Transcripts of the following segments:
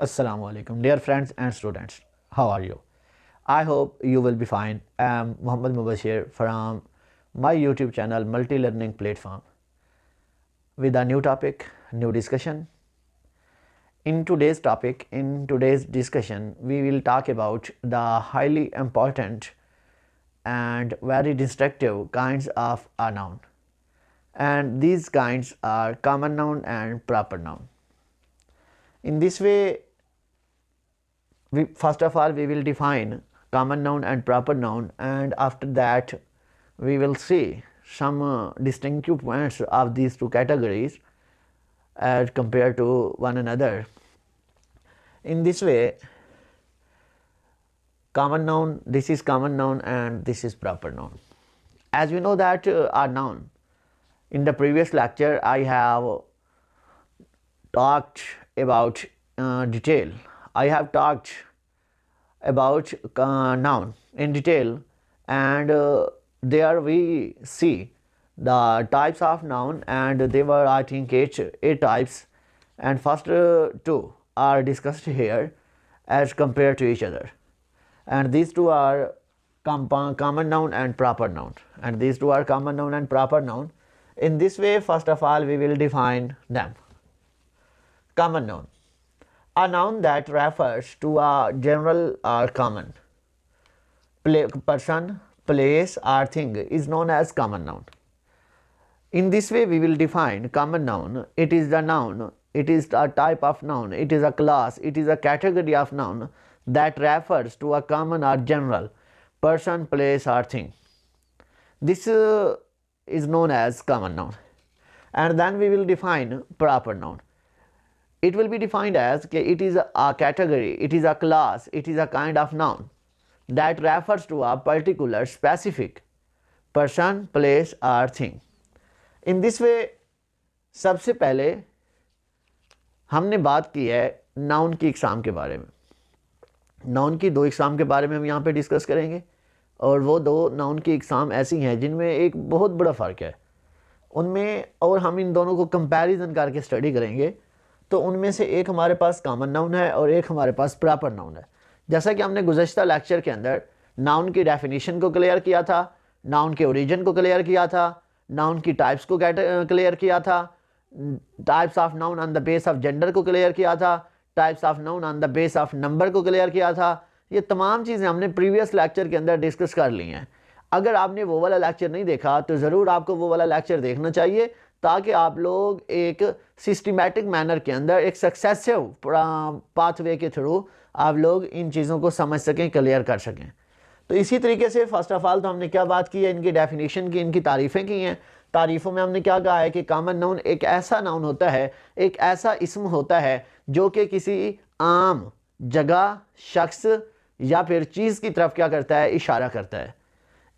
Assalamu alaikum, dear friends and students. How are you? I hope you will be fine. I am Mubashir from my YouTube channel Multi Learning Platform with a new topic, new discussion. In today's discussion, we will talk about the highly important and very destructive kinds of a noun. And these kinds are common noun and proper noun. In this way, first of all we will define common noun and proper noun, and after that we will see some distinctive points of these two categories as compared to one another. In this way, common noun, this is common noun and this is proper noun. As we know that a noun, in the previous lecture I have talked about detail. I have talked about noun in detail, and there we see the types of noun, and there were I think eight types, and first two are discussed here as compared to each other, and these two are common noun and proper noun, and these two are common noun and proper noun. In this way, first of all we will define them. Common noun, a noun that refers to a general or common person, place or thing is known as common noun. In this way we will define common noun. It is the noun, it is a type of noun, it is a class, it is a category of noun that refers to a common or general person, place or thing. This is known as common noun. And then we will define proper noun. It will be defined as it is a category, it is a class, it is a kind of noun that refers to a particular specific person, place or thing. In this way, सबसे पहले हमने बात की है noun की इकसाम के बारे में. नाउन की दो इकसाम के बारे में हम यहाँ पे डिस्कस करेंगे, और वो दो नाउन की इकसाम ऐसी हैं जिनमें एक बहुत बड़ा फ़र्क है उनमें, और हम इन दोनों को कंपैरिजन करके स्टडी करेंगे. तो उनमें से एक हमारे पास कॉमन नाउन है और एक हमारे पास प्रॉपर नाउन है. जैसा कि हमने गुज़श्ता लेक्चर के अंदर नाउन की डेफिनेशन को क्लियर किया था, नाउन के ओरिजिन को क्लियर किया था, नाउन की टाइप्स को क्लियर किया था, types of noun on the base of gender को क्लियर किया था, types of noun on the base of number को क्लियर किया था. ये तमाम चीज़ें हमने प्रीवियस लेक्चर के अंदर डिस्कस कर ली हैं. अगर आपने वो वाला लेक्चर नहीं देखा तो ज़रूर आपको वो वाला लेक्चर देखना चाहिए, ताकि आप लोग एक सिस्टमेटिक मैनर के अंदर एक सक्सेसिव पाथवे के थ्रू आप लोग इन चीज़ों को समझ सकें, क्लियर कर सकें. तो इसी तरीके से फर्स्ट ऑफ ऑल तो हमने क्या बात की है, इनकी डेफिनेशन की, इनकी तारीफ़ें की हैं. तारीफ़ों में हमने क्या कहा है कि कॉमन नाउन एक ऐसा नाउन होता है, एक ऐसा इस्म होता है जो कि किसी आम जगह, शख्स या फिर चीज़ की तरफ क्या करता है, इशारा करता है.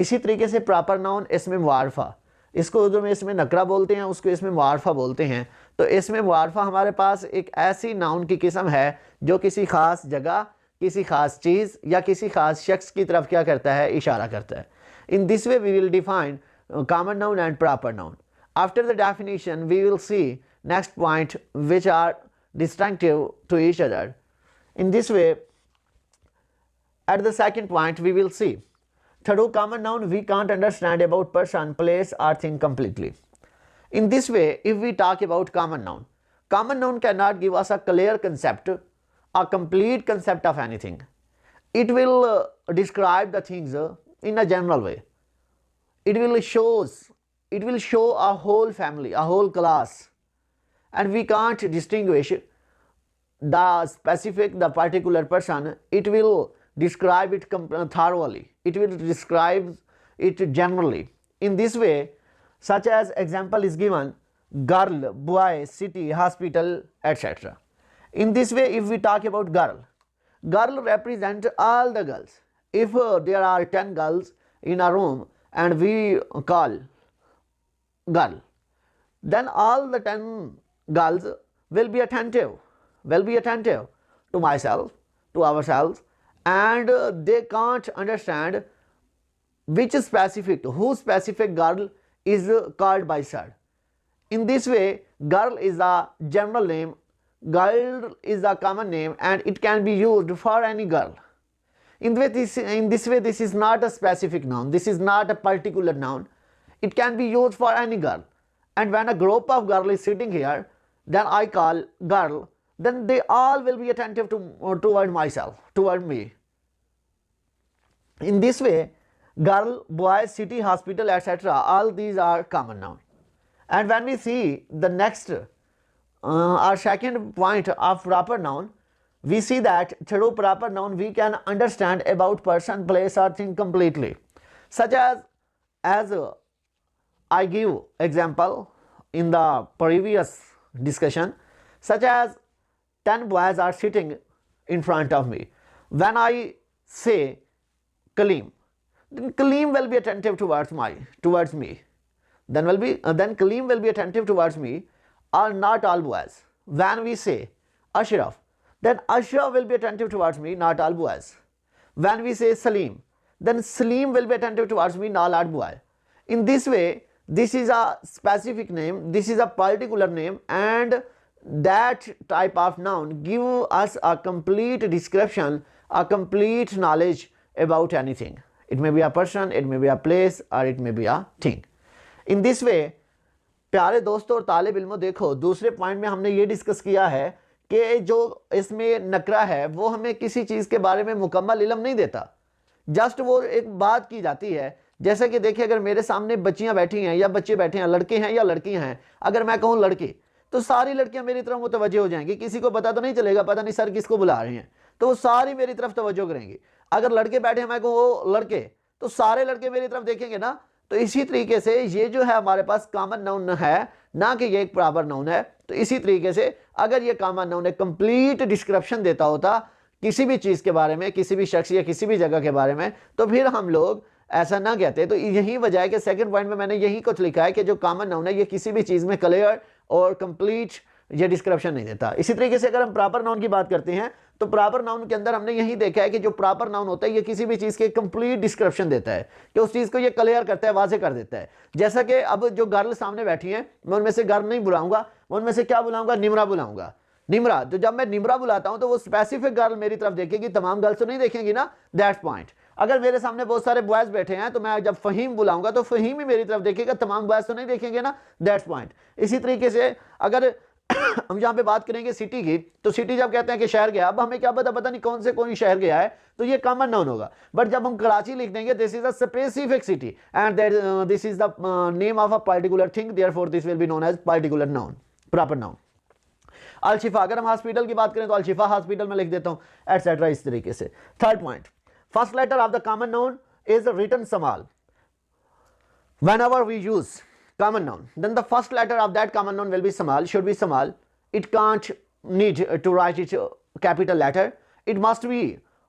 इसी तरीके से प्रॉपर नाउन इसमें मुआरफा, इसको उर्दू में इसमें नकरा बोलते हैं, उसको इसमें मुआरफा बोलते हैं. तो इसमें मुआरफा हमारे पास एक ऐसी नाउन की किस्म है जो किसी ख़ास जगह, किसी ख़ास चीज़ या किसी ख़ास शख्स की तरफ क्या करता है, इशारा करता है. In this way we will define common noun and proper noun. After the definition we will see next point which are distinctive to each other. In this way, at the second point we will see through common noun we can't understand about person, place or thing completely. In this way, if we talk about common noun cannot give us a clear concept, a complete concept of anything. It will describe the things in a general way. It will show a whole family, a whole class, and we can't distinguish the specific, the particular person. It will describe it thoroughly, it will describe it generally. In this way, such as example is given: girl, boy, city, hospital, etc. In this way, if we talk about girl represent all the girls. If there are 10 girls in a room and we call girl, then all the 10 girls will be attentive to myself, to ourselves, and they can't understand whose specific girl is called by sir. In this way, girl is a general name girl is a common name and it can be used for any girl. In this way, this is not a specific noun. This is not a particular noun. It can be used for any girl. And when a group of girl is sitting here, then I call girl, then they all will be attentive toward myself, toward me. In this way, girl, boy, city, hospital, etc., all these are common noun. And when we see the next, our second point of proper noun, we see that through proper noun we can understand about person, place or thing completely. Such as I give example in the previous discussion, such as 10 boys are sitting in front of me. When I say Kaleem, then Kaleem will be attentive towards me. Then Kaleem will be attentive towards me, or not all boys. When we say Ashraf, then Ashraf will be attentive towards me, not all boys. When we say Salim, then Salim will be attentive towards me, not all boy. In this way, this is a specific name, this is a particular name, and that type of noun give us a complete description, a complete knowledge about anything. It may be a person, it may be a place, or it may be a thing. In this way, प्यारे दोस्तों और तालिब इल्मों, देखो दूसरे point में हमने ये discuss किया है कि जो इसमें नकरा है वो हमें किसी चीज़ के बारे में मुकम्मल इल्म नहीं देता, जस्ट वो एक बात की जाती है। जैसे कि देखिए, अगर मेरे सामने बच्चियां बैठी हैं या बच्चे बैठे हैं, लड़के हैं या लड़कियां हैं, अगर मैं कहूँ लड़के, तो सारी लड़कियां मेरी तरफ मुतवज्जे हो जाएंगी, किसी को पता तो नहीं चलेगा, पता नहीं सर किसको बुला रहे हैं, तो वो सारी मेरी तरफ तवज्जो करेंगी। अगर लड़के बैठे हैं, मैं कहूँ लड़के, तो सारे लड़के मेरी तरफ देखेंगे ना। तो इसी तरीके से ये जो है हमारे पास कॉमन नाउन है, ना कि ये एक प्रॉपर नाउन है। तो इसी तरीके से अगर ये कॉमन नाउन एक कंप्लीट डिस्क्रिप्शन देता होता किसी भी चीज़ के बारे में, किसी भी शख्स या किसी भी जगह के बारे में, तो फिर हम लोग ऐसा ना कहते। तो यही वजह है कि सेकंड पॉइंट में मैंने यही कुछ लिखा है कि जो कॉमन नाउन है ये किसी भी चीज़ में क्लियर और कंप्लीट ये डिस्क्रिप्शन नहीं देता। इसी तरीके से अगर हम प्रॉपर नाउन की बात करते हैं तो प्रॉपर नाउन के अंदर हमने यही देखा है कि जो प्रॉपर नाउन होता है ये किसी भी चीज़ के कंप्लीट डिस्क्रिप्शन देता है, कि उस चीज़ को ये क्लियर करता है, वाजे कर देता है। जैसा कि अब जो गर्ल सामने बैठी हैं, मैं उनमें से गर्ल नहीं बुलाऊंगा, मैं उनमें से क्या बुलाऊंगा, निमरा बुलाऊंगा। निमरा, तो जब मैं निमरा बुलाता हूं तो वो स्पेसिफिक गर्ल मेरी तरफ देखेगी, तमाम गर्ल्स तो नहीं देखेंगी ना, दैट्स पॉइंट। अगर मेरे सामने बहुत सारे बॉयज बैठे हैं तो मैं जब फहीम बुलाऊंगा तो फहीम ही मेरी तरफ देखेगा, तमाम बॉयज तो नहीं देखेंगे ना, दैट्स पॉइंट। इसी तरीके से अगर हम यहाँ पे बात करेंगे सिटी की, तो सिटी जब कहते हैं कि शहर गया, अब हमें क्या पता नहीं कौन से कौन शहर गया है, तो ये कॉमन नाउन होगा। बट जब हम कराची लिख देंगे, this is a specific city and this is the name of a particular thing, therefore this will be known as particular noun, proper noun. Alshifa, अगर हम हॉस्पिटल की बात करें तो अलशिफा हॉस्पिटल में लिख देता हूं, एटसेट्रा, इस तरीके से। Third point, first letter of the common noun is written small. Whenever we use common noun, then the first letter of that common noun will be small, should be small. It can't need to write it capital letter. It must be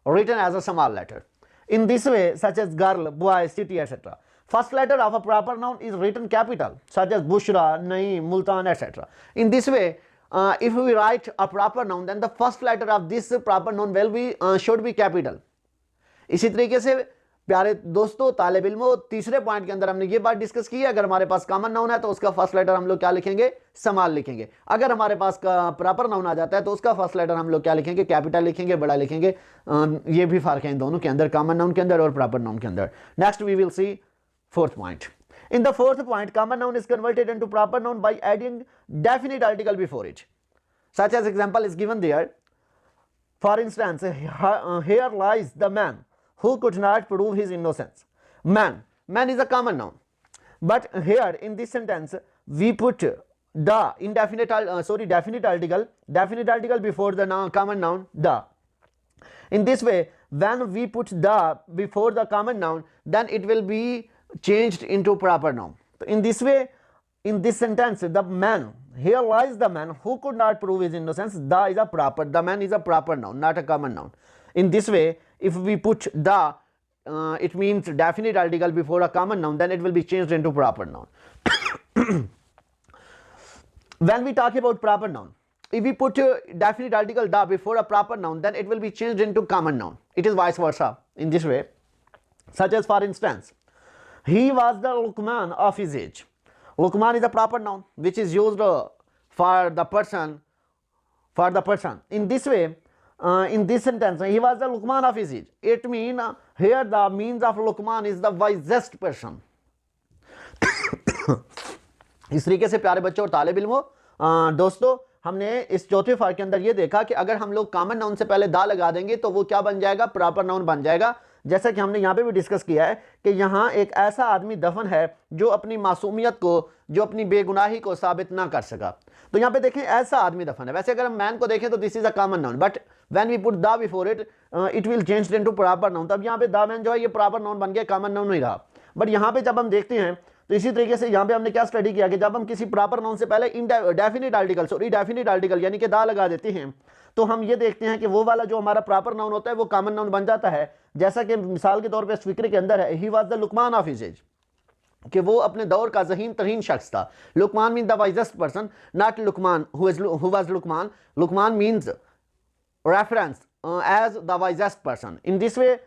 written as a small letter. In this way, such as girl, boy, city, etc. First letter of a proper noun is written capital, such as Bushra, Naeem, Multan, etc. In this way, if we write a proper noun, then the first letter of this proper noun will be should be capital. इसी तरीके से प्यारे दोस्तों तालिब इल्मों, तीसरे point के अंदर हमने ये बात डिस्कस की है, अगर हमारे पास कॉमन नाउन है तो उसका फर्स्ट लेटर हम लोग क्या लिखेंगे, स्मॉल लिखेंगे। अगर हमारे पास का प्रॉपर नाउन आ जाता है तो उसका फर्स्ट लेटर हम लोग क्या लिखेंगे, कैपिटल लिखेंगे, बड़ा लिखेंगे। ये भी फर्क है इन दोनों के अंदर, कॉमन नाउन के अंदर और प्रॉपर नाउन के अंदर। Next we will see fourth point. In the fourth point, common noun is converted into proper noun by adding definite article before it. Such as example is given there. For instance, here lies the man who could not prove his innocence. Man is a common noun, but here in this sentence we put the definite article before the common noun the. In this way, when we put the before the common noun, then it will be changed into proper noun. So in this way, in this sentence, the man, here lies the man who could not prove his innocence. The man is a proper noun, not a common noun. In this way, if we put the it means definite article before a common noun, then it will be changed into proper noun. When we talk about proper noun, if we put definite article da before a proper noun, then it will be changed into common noun. It is vice versa in this way. Such as, for instance, he was the Luqman of his age. Luqman is a proper noun which is used for the person for the person. In this way, in this sentence, he was the Luqman of his age. It means here the means of Luqman is the wisest person. इस तरीके से प्यारे बच्चों और तालिब इल्मों, दोस्तों, हमने इस चौथे फार के अंदर ये देखा कि अगर हम लोग कॉमन नाउन से पहले दा लगा देंगे तो वो क्या बन जाएगा, प्रॉपर नाउन बन जाएगा। जैसा कि हमने यहाँ पे भी डिस्कस किया है कि यहाँ एक ऐसा आदमी दफन है जो अपनी मासूमियत को, जो अपनी बेगुनाही को साबित ना कर सका। तो यहाँ पे देखें ऐसा आदमी दफन है। वैसे अगर हम मैन को देखें तो this is a common noun, but when we put the before it it will change into proper noun. तब यहाँ पे दा मैन जो है ये प्रॉपर नाउन बन गया, कॉमन नाउन नहीं रहा। बट यहाँ पे जब हम देखते हैं तो इसी तरीके से यहाँ पे हमने क्या स्टडी किया कि जब हम किसी प्रॉपर नाउन से पहले definite article, sorry definite article यानी कि दा लगा देते हैं, तो हम ये देखते हैं कि वो वाला जो हमारा प्रॉपर नाउन होता है वो कॉमन नाउन बन जाता है। जैसा कि मिसाल के तौर पे इस फिक्र के अंदर है, he was the Luqman of his age, कि वो अपने दौर का ज़हीन तरीन शख्स था। Luqman mean the wisest person, not Luqman who was Luqman. Luqman means reference as the wisest person. In this way,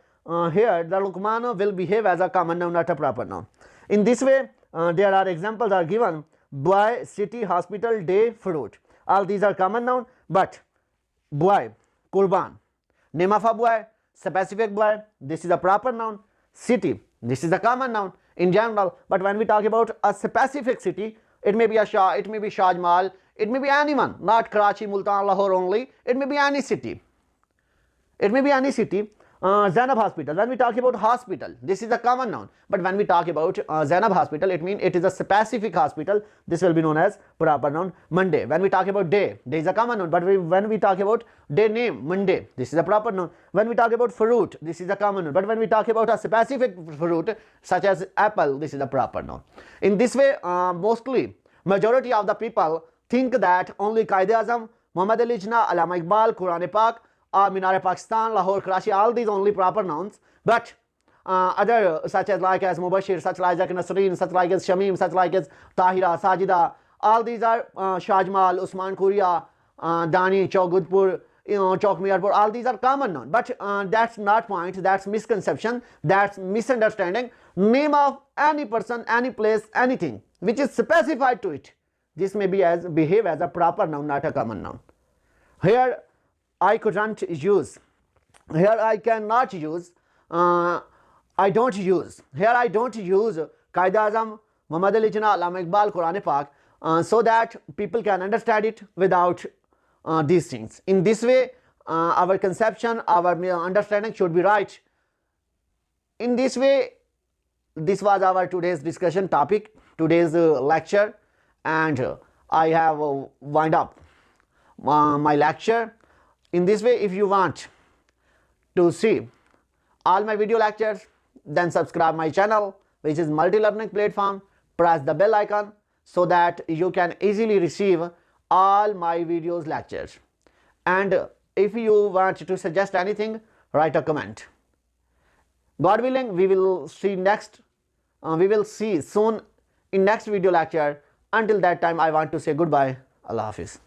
here the Luqman will behave as a common noun, not a proper noun. In this way, there are examples are given: boy, city, hospital, day, fruit. All these are common noun, but boy, Qurban, name of a boy, specific boy, this is a proper noun. City, this is a common noun in general, but when we talk about a specific city, it may be a Shah, it may be Shahjamal, it may be anyone, not Karachi, Multan, Lahore only, it may be any city. It may be any city. Zainab Hospital, when we talk about hospital, this is a common noun, but when we talk about Zainab Hospital, it means it is a specific hospital. This will be known as proper noun. Monday, when we talk about day, there is a common noun, but when we talk about day name, Monday, this is a proper noun. When we talk about fruit, this is a common noun, but when we talk about a specific fruit such as apple, this is a proper noun. In this way, mostly majority of the people think that only Qaid-e-Azam, Muhammad Ali Jinnah, Allama Iqbal, Quran Pak, Minar Pakistan, Lahore, Karachi, all these only proper nouns, but other such as like as Mubashir, such like as Nasreen, such like as Shamim, such like as Tahira, Sajida, all these are Shahjamal, Usman Kuria, Dani, Chaugudpur, Chowk Miarpur, all these are common nouns, but that's not point, that's misconception, that's misunderstanding. Name of any person, any place, anything which is specified to it, this may be as behave as a proper noun, not a common noun. Here I couldn't use, here I cannot use, I don't use, here I don't use Qaid-e-Azam, Muhammad Ali Jinnah, Allama Iqbal, Quran Pak, so that people can understand it without these things. In this way, our conception, our understanding should be right. In this way, this was our today's discussion topic, today's lecture, and I have wind up my lecture. In this way, if you want to see all my video lectures, then subscribe my channel, which is multi-learning platform. Press the bell icon so that you can easily receive all my videos lectures. And if you want to suggest anything, write a comment. God willing, we will see soon in next video lecture. Until that time, I want to say goodbye. Allah Hafiz.